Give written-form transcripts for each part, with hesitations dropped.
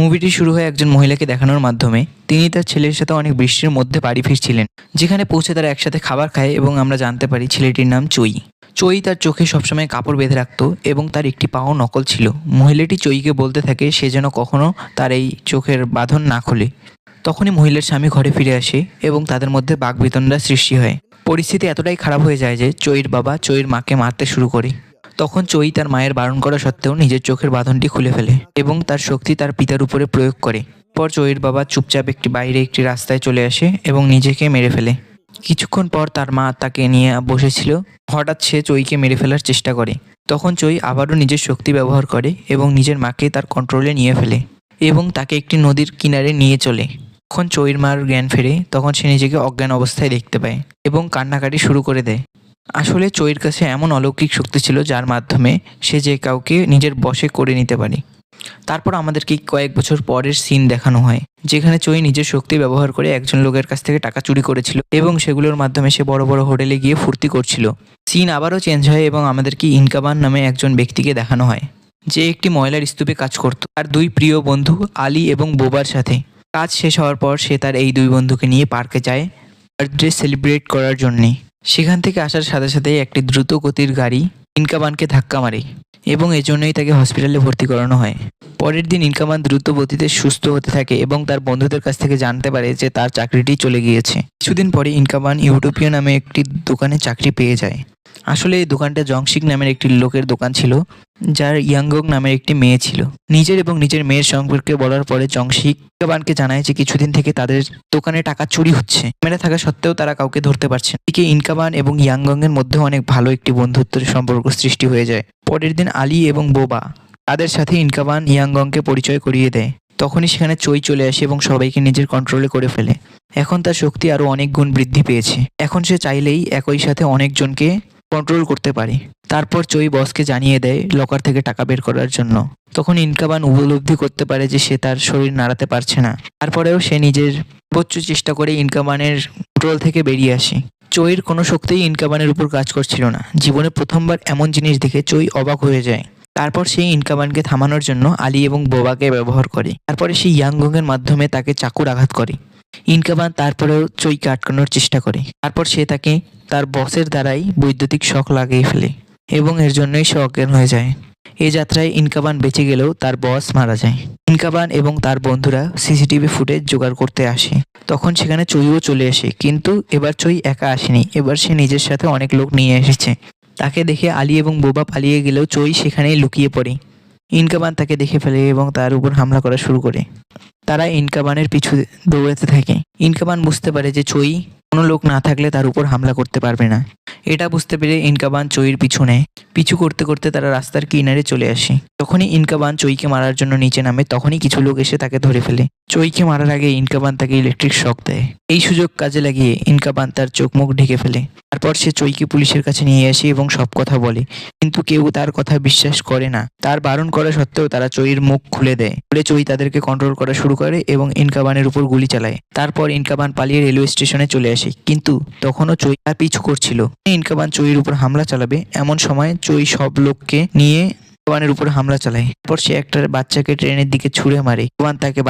মুভিটি শুরু হয় একজন মহিলাকে দেখানোর মাধ্যমে। তিনি তার ছেলের সাথে অনেক বৃষ্টির মধ্যে বাড়ি ফিরছিলেন, যেখানে পৌঁছে তারা একসাথে খাবার খায় এবং আমরা জানতে পারি ছেলেটির নাম চই। চই তার চোখে সবসময় কাপড় বেঁধে রাখতো এবং তার একটি পাও নকল ছিল। মহিলাটি চইকে বলতে থাকে সে যেন কখনো তার এই চোখের বাঁধন না খোলে। তখনই মহিলার স্বামী ঘরে ফিরে আসে এবং তাদের মধ্যে বাকবিতণ্ডার সৃষ্টি হয়। পরিস্থিতি এতটাই খারাপ হয়ে যায় যে চইর বাবা চইর মাকে মারতে শুরু করে। তখন চই তার মায়ের বারণ করা সত্ত্বেও নিজের চোখের বাঁধনটি খুলে ফেলে এবং তার শক্তি তার পিতার উপরে প্রয়োগ করে। পর চইর বাবা চুপচাপ বাইরে একটি রাস্তায় চলে আসে এবং নিজেকে মেরে ফেলে। কিছুক্ষণ পর তার মা তাকে নিয়ে বসেছিল। হঠাৎ সে চইকে মেরে ফেলার চেষ্টা করে। তখন চই আবারও নিজের শক্তি ব্যবহার করে এবং নিজের মাকে তার কন্ট্রোলে নিয়ে ফেলে এবং তাকে একটি নদীর কিনারে নিয়ে চলে। যখন চইর মার জ্ঞান ফেরে তখন সে নিজেকে অজ্ঞান অবস্থায় দেখতে পায় এবং কান্নাকাটি শুরু করে দেয়। আসলে চইর কাছে এমন অলৌকিক শক্তি ছিল যার মাধ্যমে সে যে কাউকে নিজের বশে করে নিতে পারে। তারপর আমাদেরকে কয়েক বছর পরের সিন দেখানো হয়, যেখানে চই নিজের শক্তি ব্যবহার করে একজন লোকের কাছ থেকে টাকা চুরি করেছিল এবং সেগুলোর মাধ্যমে সে বড় বড় হোটেলে গিয়ে ফুর্তি করছিল। সিন আবারও চেঞ্জ হয় এবং আমাদেরকে ইনকাবান নামে একজন ব্যক্তিকে দেখানো হয়, যে একটি ময়লার স্তূপে কাজ করত আর দুই প্রিয় বন্ধু আলী এবং বোবার সাথে। কাজ শেষ হওয়ার পর সে তার এই দুই বন্ধুকে নিয়ে পার্কে যায় বার্থডে সেলিব্রেট করার জন্যে। সেখান থেকে আসার সাথে সাথেই একটি দ্রুত গতির গাড়ি ইনকাবানকে ধাক্কা মারে এবং এজন্যই তাকে হসপিটালে ভর্তি করানো হয়। পরের দিন ইনকাবান দ্রুত গতিতে সুস্থ হতে থাকে এবং তার বন্ধুদের কাছ থেকে জানতে পারে যে তার চাকরিটি চলে গিয়েছে। কিছুদিন পরে ইনকাবান ইউটোপিয়া নামে একটি দোকানে চাকরি পেয়ে যায়। আসলে এই দোকানটা জংশিক নামের একটি লোকের দোকান ছিল, যার ইয়াংগং নামের একটি মেয়ে ছিল। নিজের এবং নিজের মেয়ের সম্পর্কে বলার পরে জংশিক ইনকাবানকে জানায় যে কিছুদিন থেকে তাদের দোকানে টাকা চুরি হচ্ছে। ক্যামেরা থাকা সত্ত্বেও তারা কাউকে ধরতে পারছে না। এদিকে ইনকাবান এবং ইয়াংগং এর মধ্যে অনেক ভালো একটি বন্ধুত্বের সম্পর্ক সৃষ্টি হয়ে যায়। পরের দিন আলী এবং বোবা তাদের সাথে ইনকাবান ইয়াংগংকে পরিচয় করিয়ে দেয়। তখনই সেখানে চই চলে আসে এবং সবাইকে নিজের কন্ট্রোলে করে ফেলে। এখন তার শক্তি আরো অনেক গুণ বৃদ্ধি পেয়েছে। এখন সে চাইলেই একই সাথে অনেকজনকে কন্ট্রোল করতে পারে। তারপর চই বসকে জানিয়ে দেয় লকার থেকে টাকা বের করার জন্য। তখন ইনকাবান উপলব্ধি করতে পারে যে সে তার শরীর নাড়াতে পারছে না। তারপরেও সে নিজের সর্বোচ্চ চেষ্টা করে ইনকাবানের কন্ট্রোল থেকে বেরিয়ে আসে। চইয়ের কোনো শক্তিই ইনকাবানের উপর কাজ করছিল না। জীবনে প্রথমবার এমন জিনিস দেখে চই অবাক হয়ে যায়। তারপর সে ইনকাবানকে থামানোর জন্য আলী এবং বোবাকে ব্যবহার করে। তারপরে সে ইয়াংগং এর মাধ্যমে তাকে চাকুর আঘাত করে। ইনকাবান তারপরেও চইকে আটকানোর চেষ্টা করে। তারপর সে তাকে তার বসের দ্বারাই বৈদ্যুতিক শক লাগিয়ে ফেলে এবং এর জন্যই সে অজ্ঞান হয়ে যায়। এই যাত্রায় ইনকাবান বেঁচে গেলেও তার বস মারা যায়। ইনকাবান এবং তার বন্ধুরা সিসিটিভি ফুটেজ জোগাড় করতে আসে। তখন সেখানে চইও চলে আসে, কিন্তু এবার চই একা আসেনি। এবার সে নিজের সাথে অনেক লোক নিয়ে এসেছে। তাকে দেখে আলী এবং বোবা পালিয়ে গেলেও চই সেখানেই লুকিয়ে পড়ে। ইনকাবান তাকে দেখে ফেলে এবং তার উপর হামলা করা শুরু করে। তারা ইনকাবানের পিছু দৌড়াতে থাকে। ইনকাবান বুঝতে পারে যে চই কোনো লোক না থাকলে তার উপর হামলা করতে পারবে না। এটা বুঝতে পেরে ইনকাবান চইয়ের পিছু নেয়। পিছু করতে করতে তারা রাস্তার কিনারে চলে আসে। তখনই ইনকাবান চইকে মারার জন্য নিচে নামে। তখনই কিছু লোক এসে তাকে ধরে ফেলে। চইকে মারার আগে ইনকাবান তাকে ইলেকট্রিক শক দেয়। এই সুযোগ কাজে লাগিয়ে ইনকাবান তার চোখ মুখ ঢেকে ফেলে। তারপর সে চইকে পুলিশের কাছে নিয়ে আসে এবং সব কথা বলে, কিন্তু কেউ তার কথা বিশ্বাস করে না। তার বারণ করা সত্ত্বেও তারা চইয়ের মুখ খুলে দেয়। বলে চই তাদেরকে কন্ট্রোল করা শুরু করে এবং ইনকাবানের উপর গুলি চালায়। তারপর ইনকাবান পালিয়ে রেলওয়ে স্টেশনে চলে আসে, কিন্তু তখনও চই তার পিছু করছিল। ইনকাবান চইয়ের উপর হামলা চালাবে এমন সময় চই সব লোককে নিয়ে ইনকাবানের উপর হামলা চালায়। তারপর সে একটা বাচ্চাকে ট্রেনের দিকে ছুঁড়ে মারে। ইনকাবান তাকে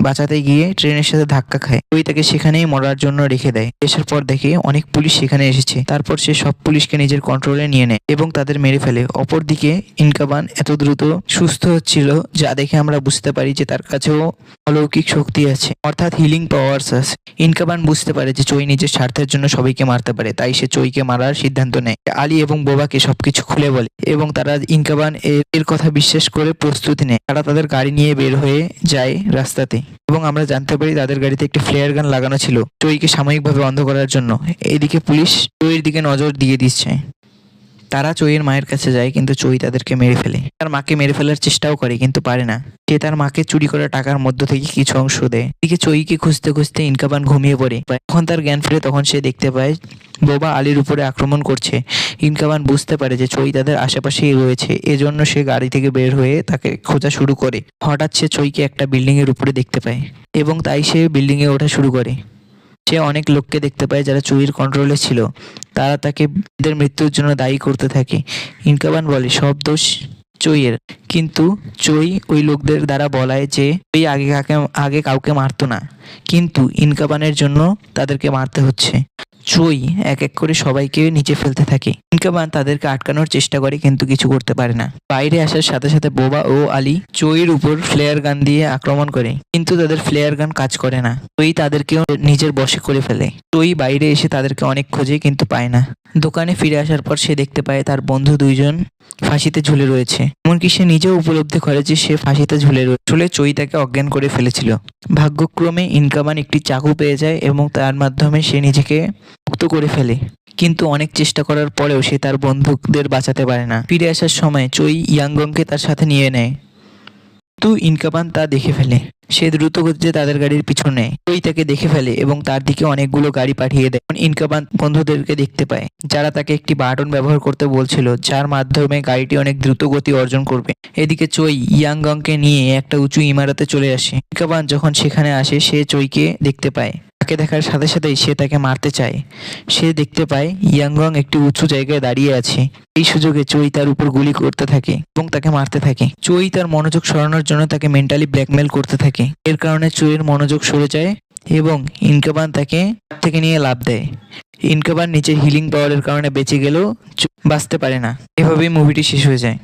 বাঁচাতে গিয়ে ট্রেনের সাথে ধাক্কা খায়। চই তাকে সেখানেই মরার জন্য রেখে দেয়। আসার পর দেখে অনেক পুলিশ সেখানে এসেছে। তারপর সে সব পুলিশকে নিজের কন্ট্রোলে নিয়ে নেয় এবং তাদের মেরে ফেলে। অপরদিকে ইনকাবান এত দ্রুত সুস্থ হচ্ছিল যা দেখে আমরা বুঝতে পারি যে তার কাছেও অলৌকিক শক্তি আছে, অর্থাৎ হিলিং পাওয়ার্স আছে। ইনকাবান বুঝতে পারে যে চই নিজের স্বার্থের জন্য সবাইকে মারতে পারে, তাই সে চইকে মারার সিদ্ধান্ত নেয়। আলী এবং বোবাকে সবকিছু খুলে বলে এবং তারা ইনকাবান এর কথা বিশ্বাস করে প্রস্তুতি নেয়। তারা তাদের গাড়ি নিয়ে বের হয়ে যায় রাস্তাতে এবং আমরা জানতে পারি তাদের গাড়িতে একটি ফ্লেয়ার গান লাগানো ছিল চইকে সাময়িকভাবে অন্ধ করার জন্য। এদিকে পুলিশ চইয়ের দিকে নজর দিয়ে দিচ্ছে। তারা চইয়ের মায়ের কাছে যায়, কিন্তু চই তাদেরকে মেরে ফেলে। তার মাকে মেরে ফেলার চেষ্টাও করে, কিন্তু পারে না। সে তার মাকে চুরি করা টাকার মধ্য থেকে কিছু অংশ দেয়। এদিকে চইকে খুঁজতে খুঁজতে ইনকাবান ঘুমিয়ে পড়ে। যখন তার জ্ঞান ফিরে তখন সে দেখতে পায় বোবা আলীর উপরে আক্রমণ করছে। ইনকাবান বুঝতে পারে যে চই তাদের আশেপাশেই রয়েছে, এজন্য সে গাড়ি থেকে বের হয়ে তাকে খোঁজা শুরু করে। হঠাৎ সে চইকে একটা বিল্ডিং এর উপরে দেখতে পায় এবং তাই সে বিল্ডিং এ ওঠা শুরু করে। সে অনেক লোককে দেখতে পায় যারা চুরির কন্ট্রোলে ছিল। তারা তাকে এদের মৃত্যুর জন্য দায়ী করতে থাকে। ইনকাবান বলে সব দোষ চইয়ের। কিন্তু চই ওই লোকদের দ্বারা বলায় যে চই আগে কাউকে মারতো না, কিন্তু ইনকাবানের জন্য তাদেরকে মারতে হচ্ছে। চই এক এক করে সবাইকে নিচে ফেলতে থাকে। ইনকাবান তাদেরকে আটকানোর চেষ্টা করে কিন্তু কিছু করতে পারে না। বাইরে আসার সাথে সাথে বোবা ও আলী চইয়ের উপর ফ্লেয়ার গান দিয়ে আক্রমণ করে, কিন্তু তাদের ফ্লেয়ার গান কাজ করে না। চই তাদেরকেও নিজের বশে করে ফেলে। চই বাইরে এসে তাদেরকে অনেক খোঁজে কিন্তু পায় না। দোকানে ফিরে আসার পর সে দেখতে পায় তার বন্ধু দুইজন ফাঁসিতে ঝুলে রয়েছে। এমনকি সে নিজেও উপলব্ধি করে যে সে ফাঁসিতে ঝুলে রয়েছে। আসলে চই তাকে অজ্ঞান করে ফেলেছিল। ভাগ্যক্রমে ইনকাবান একটি চাকু পেয়ে যায় এবং তার মাধ্যমে সে নিজেকে মুক্ত করে ফেলে, কিন্তু অনেক চেষ্টা করার পরেও সে তার বন্ধুদের বাঁচাতে পারে না। ফিরে আসার সময় চই ইয়াংগংকে তার সাথে নিয়ে নেয়, কিন্তু ইনকাবান তা দেখে ফেলে। সে দ্রুত গতিতে তাদের গাড়ির পিছু নেয়। চই তাকে দেখে ফেলে এবং তার দিকে অনেকগুলো গাড়ি পাঠিয়ে দেয়। ইনকাবান বন্ধুদেরকে দেখতে পায় যারা তাকে একটি বাটন ব্যবহার করতে বলছিল, যার মাধ্যমে গাড়িটি অনেক দ্রুত গতি অর্জন করবে। এদিকে চই ইয়াংগংকে নিয়ে একটা উঁচু ইমারতে চলে আসে। ইনকাবান যখন সেখানে আসে সে চইকে দেখতে পায়। তাকে দেখার সাথে সাথেই সে তাকে মারতে চায়। সে দেখতে পায় ইয়াংগং একটি উঁচু জায়গায় দাঁড়িয়ে আছে। এই সুযোগে চই তার উপর গুলি করতে থাকে এবং তাকে মারতে থাকে। চই তার মনোযোগ সরানোর জন্য তাকে মেন্টালি ব্ল্যাকমেল করতে থাকে। এর কারণে চইয়ের মনোযোগ সরে যায় এবং ইনকাবান তাকে থেকে নিয়ে লাফ দেয়। ইনকাবান নিচের হিলিং পাওয়ারের কারণে বেঁচে গেলেও বাঁচতে পারে না। এভাবেই মুভিটি শেষ হয়ে যায়।